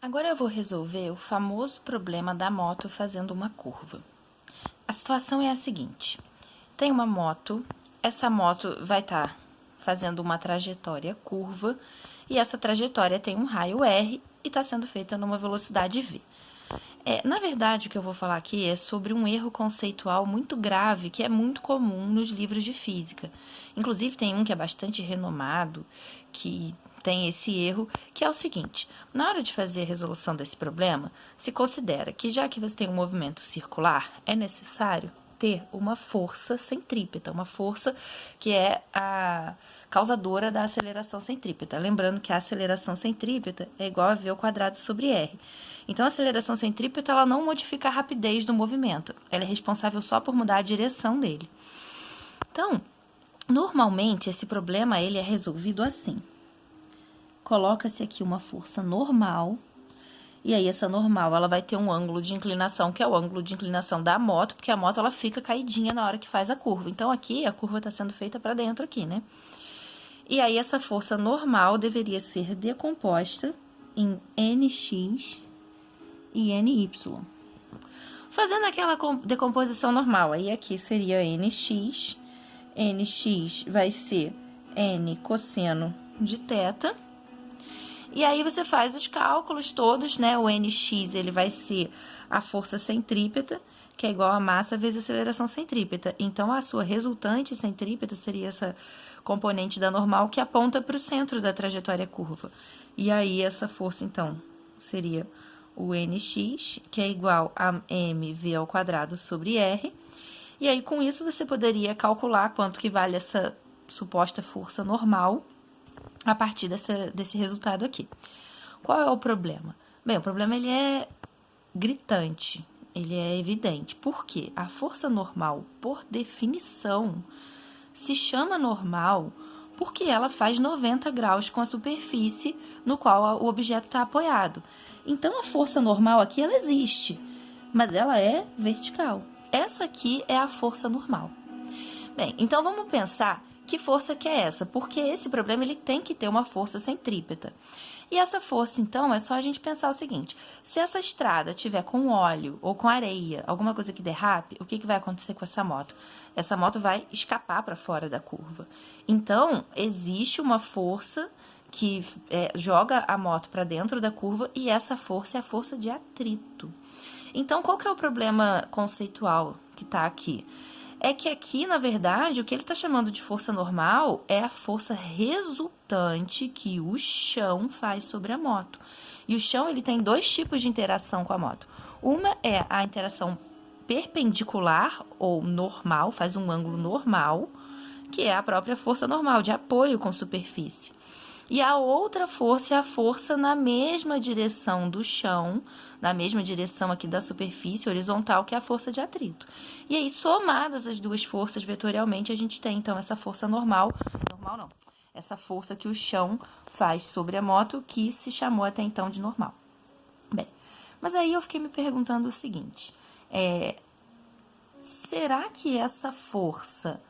Agora eu vou resolver o famoso problema da moto fazendo uma curva. A situação é a seguinte: tem uma moto, essa moto vai estar fazendo uma trajetória curva e essa trajetória tem um raio R e está sendo feita numa velocidade V. Na verdade, o que eu vou falar aqui é sobre um erro conceitual muito grave que é muito comum nos livros de física. Inclusive, tem um que é bastante renomado, que tem esse erro, que é o seguinte: na hora de fazer a resolução desse problema, se considera que já que você tem um movimento circular, é necessário ter uma força centrípeta, uma força que é a causadora da aceleração centrípeta. Lembrando que a aceleração centrípeta é igual a v² sobre r. Então, a aceleração centrípeta ela não modifica a rapidez do movimento, ela é responsável só por mudar a direção dele. Então, normalmente, esse problema ele é resolvido assim. Coloca-se aqui uma força normal, e aí essa normal ela vai ter um ângulo de inclinação, que é o ângulo de inclinação da moto, porque a moto ela fica caidinha na hora que faz a curva. Então, aqui a curva está sendo feita para dentro aqui, né? E aí, essa força normal deveria ser decomposta em Nx e Ny. Fazendo aquela decomposição normal, aí aqui seria Nx. Nx vai ser N cosseno de θ. E aí, você faz os cálculos todos, né? O Nx, ele vai ser a força centrípeta, que é igual a massa vezes a aceleração centrípeta. Então, a sua resultante centrípeta seria essa componente da normal que aponta para o centro da trajetória curva. E aí, essa força, então, seria o Nx, que é igual a mv² sobre r. E aí, com isso, você poderia calcular quanto que vale essa suposta força normal a partir desse resultado aqui. Qual é o problema? Bem, o problema ele é gritante, ele é evidente. Por quê? A força normal, por definição, se chama normal porque ela faz 90 graus com a superfície no qual o objeto está apoiado. Então, a força normal aqui, ela existe, mas ela é vertical. Essa aqui é a força normal. Bem, então vamos pensar que força que é essa, porque esse problema ele tem que ter uma força centrípeta. E essa força, então, é só a gente pensar o seguinte: se essa estrada tiver com óleo ou com areia, alguma coisa que derrape, o que vai acontecer com essa moto? Essa moto vai escapar para fora da curva. Então, existe uma força que joga a moto para dentro da curva e essa força é a força de atrito. Então, qual que é o problema conceitual que está aqui? É que aqui, na verdade, o que ele está chamando de força normal é a força resultante que o chão faz sobre a moto. E o chão ele tem dois tipos de interação com a moto. Uma é a interação perpendicular ou normal, faz um ângulo normal, que é a própria força normal de apoio com superfície. E a outra força é a força na mesma direção do chão, na mesma direção aqui da superfície horizontal, que é a força de atrito. E aí, somadas as duas forças vetorialmente, a gente tem, então, essa força normal não, essa força que o chão faz sobre a moto, que se chamou até então de normal. Bem, mas aí eu fiquei me perguntando o seguinte: será que essa força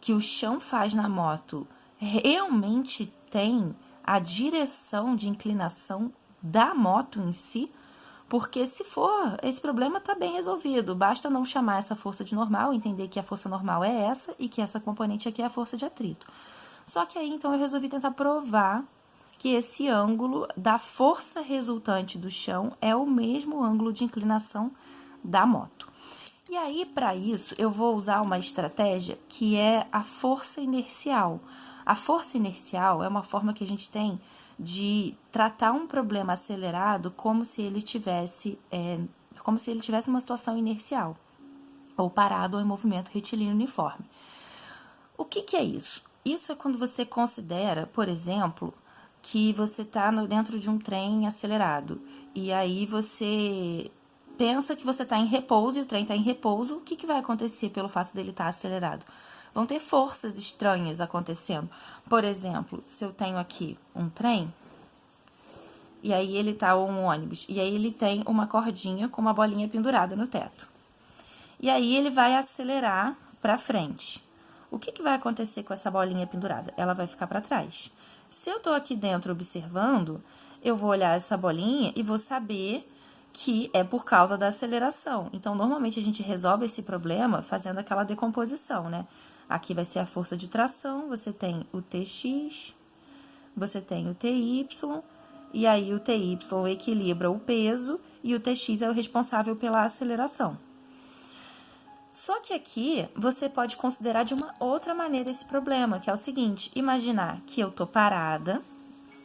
que o chão faz na moto realmente tem a direção de inclinação da moto em si? Porque se for, esse problema está bem resolvido. Basta não chamar essa força de normal, entender que a força normal é essa e que essa componente aqui é a força de atrito. Só que aí, então, eu resolvi tentar provar que esse ângulo da força resultante do chão é o mesmo ângulo de inclinação da moto. E aí, para isso, eu vou usar uma estratégia que é a força inercial. A força inercial é uma forma que a gente tem de tratar um problema acelerado como se ele tivesse numa situação inercial, ou parado ou em movimento retilíneo uniforme. O que é isso? Isso é quando você considera, por exemplo, que você está dentro de um trem acelerado, e aí você pensa que você está em repouso e o trem está em repouso. O que vai acontecer pelo fato dele estar acelerado? Vão ter forças estranhas acontecendo. Por exemplo, se eu tenho aqui um trem, e aí ele tá um ônibus, e aí ele tem uma cordinha com uma bolinha pendurada no teto. E aí ele vai acelerar para frente. O que vai acontecer com essa bolinha pendurada? Ela vai ficar para trás. Se eu tô aqui dentro observando, eu vou olhar essa bolinha e vou saber que é por causa da aceleração. Então, normalmente a gente resolve esse problema fazendo aquela decomposição, né? Aqui vai ser a força de tração, você tem o Tx, você tem o Ty, e aí o Ty equilibra o peso e o Tx é o responsável pela aceleração. Só que aqui você pode considerar de uma outra maneira esse problema, que é o seguinte: imaginar que eu tô parada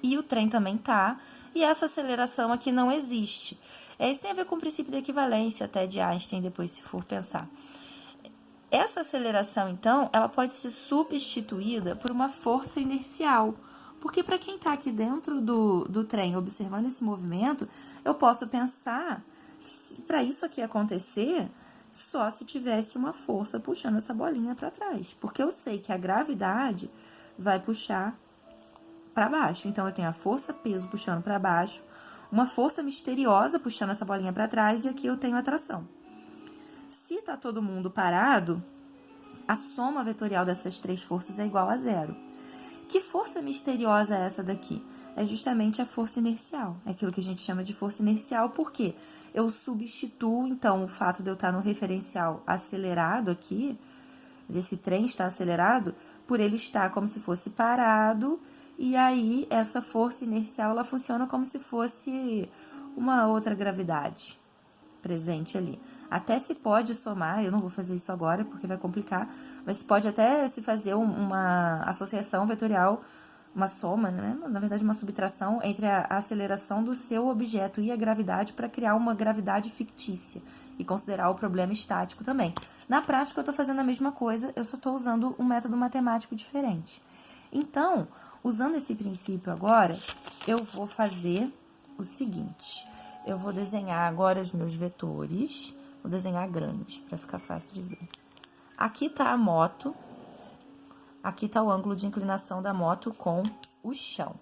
e o trem também tá, e essa aceleração aqui não existe. Isso tem a ver com o princípio da equivalência até de Einstein, depois se for pensar. Essa aceleração, então, ela pode ser substituída por uma força inercial. Porque para quem está aqui dentro do trem observando esse movimento, eu posso pensar que para isso aqui acontecer, só se tivesse uma força puxando essa bolinha para trás. Porque eu sei que a gravidade vai puxar para baixo. Então, eu tenho a força peso puxando para baixo, uma força misteriosa puxando essa bolinha para trás, e aqui eu tenho a tração. Se está todo mundo parado, a soma vetorial dessas três forças é igual a zero. Que força misteriosa é essa daqui? É justamente a força inercial. É aquilo que a gente chama de força inercial, porque eu substituo, então, o fato de eu estar no referencial acelerado aqui, desse trem estar acelerado, por ele estar como se fosse parado, e aí essa força inercial, ela funciona como se fosse uma outra gravidade presente ali. Até se pode somar, eu não vou fazer isso agora porque vai complicar, mas pode até se fazer uma associação vetorial, uma soma, né? Na verdade, uma subtração entre a aceleração do seu objeto e a gravidade para criar uma gravidade fictícia e considerar o problema estático também. Na prática, eu estou fazendo a mesma coisa, eu só estou usando um método matemático diferente. Então, usando esse princípio agora, eu vou fazer o seguinte: eu vou desenhar agora os meus vetores, vou desenhar grande, para ficar fácil de ver. Aqui está a moto, aqui está o ângulo de inclinação da moto com o chão.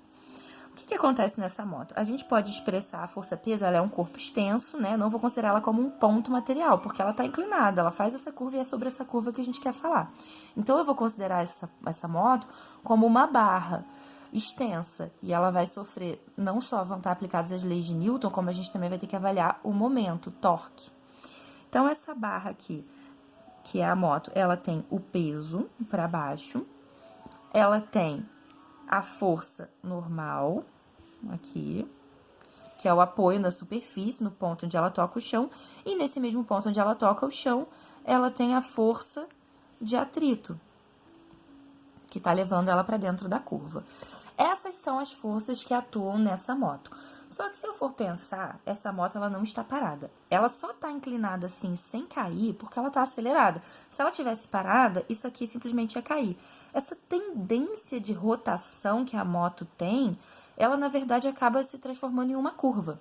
O que acontece nessa moto? A gente pode expressar a força-peso, ela é um corpo extenso, né? Não vou considerar ela como um ponto material, porque ela está inclinada, ela faz essa curva e é sobre essa curva que a gente quer falar. Então, eu vou considerar essa moto como uma barra extensa, e ela vai sofrer, não só vão estar aplicadas as leis de Newton, como a gente também vai ter que avaliar o momento, o torque. Então, essa barra aqui, que é a moto, ela tem o peso para baixo, ela tem a força normal, aqui, que é o apoio na superfície, no ponto onde ela toca o chão, e nesse mesmo ponto onde ela toca o chão, ela tem a força de atrito, que está levando ela para dentro da curva. Essas são as forças que atuam nessa moto. Só que se eu for pensar, essa moto ela não está parada. Ela só está inclinada assim, sem cair, porque ela está acelerada. Se ela tivesse parada, isso aqui simplesmente ia cair. Essa tendência de rotação que a moto tem, ela na verdade acaba se transformando em uma curva.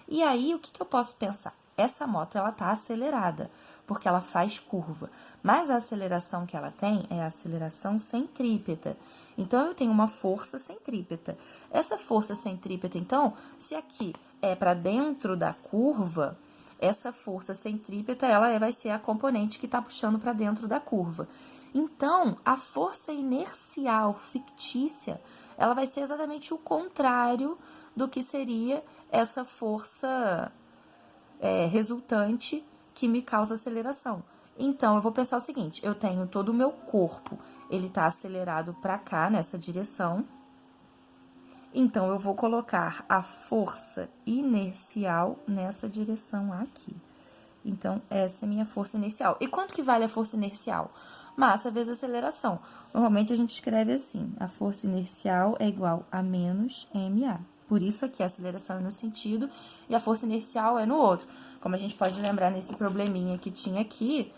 E aí, o que eu posso pensar? Essa moto ela está acelerada, porque ela faz curva. Mas a aceleração que ela tem é a aceleração centrípeta. Então, eu tenho uma força centrípeta. Essa força centrípeta, então, se aqui é para dentro da curva, essa força centrípeta ela vai ser a componente que está puxando para dentro da curva. Então, a força inercial fictícia, ela vai ser exatamente o contrário do que seria essa força resultante que me causa aceleração. Então, eu vou pensar o seguinte: eu tenho todo o meu corpo, ele está acelerado para cá, nessa direção. Então, eu vou colocar a força inercial nessa direção aqui. Então, essa é a minha força inercial. E quanto que vale a força inercial? Massa vezes aceleração. Normalmente, a gente escreve assim: a força inercial é igual a menos ma. Por isso, aqui a aceleração é no sentido e a força inercial é no outro. Como a gente pode lembrar nesse probleminha que tinha aqui,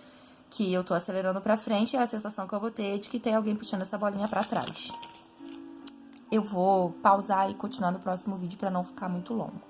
que eu tô acelerando para frente, é a sensação que eu vou ter de que tem alguém puxando essa bolinha para trás. Eu vou pausar e continuar no próximo vídeo para não ficar muito longo.